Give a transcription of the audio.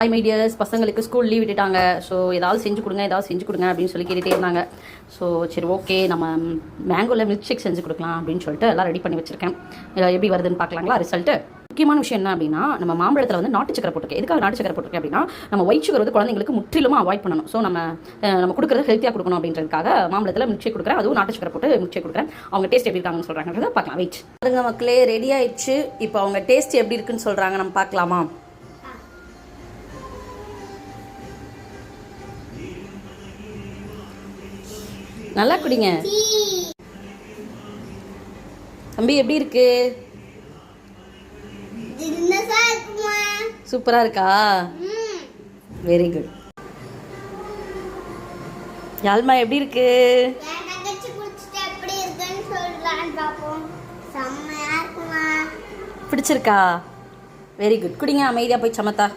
Hi my tears, பசங்களுக்கு school leave விட்டுட்டாங்க. So ஏதாவது செஞ்சு கொடுங்க அப்படின்னு சொல்லி கேட்டுகிட்டே இருந்தாங்க. ஸோ சரி ஓகே, நம்ம மேங்கோவில் மில்க் ஷேக் செஞ்சு கொடுக்கலாம் அப்படின்னு சொல்லிட்டு எல்லாம் ரெடி பண்ணி வச்சுருக்கேன். எப்படி வருதுன்னு பார்க்கலாங்களா ரிசல்ட்டு. முக்கியமான விஷயம் என்ன அப்படின்னா, நம்ம மாம்பழத்தில் வந்து நாட்டு சக்கரை போட்டிருக்கேன். எதுக்காக நாட்டு சக்கரை போட்டிருக்கேன் அப்படின்னா, நம்ம ஒயிட் சுகர் வந்து குழந்தைங்களுக்கு முற்றிலுமா அவாய்ட் பண்ணணும். ஸோ நம்ம கொடுக்குறது ஹெல்த்தியாக கொடுக்கணும் அப்படின்றதுக்காக மாம்பழத்தில் மில்க் ஷேக் கொடுக்குறேன். அதுவும் நாட்டு சக்கரை போட்டு மில்க் ஷேக் கொடுக்குறேன். அவங்க டேஸ்ட் எப்படி இருக்காங்கன்னு சொல்கிறாங்கன்றதை பார்க்கலாம். வெயிட் அதுங்க மக்களே, ரெடி ஆயிடுச்சு. இப்போ அவங்க டேஸ்ட் எப்படி இருக்குன்னு சொல்கிறாங்க, நம்ம பார்க்கலாமா? நல்லா குடிங்க தம்பி. எப்படி இருக்கு? சூப்பரா இருக்கா? Very good. யாழ்மா எப்படி இருக்கு? பிடிச்சிருக்கா? Very good. குடிங்க அமைதியா போய் சமத்தா.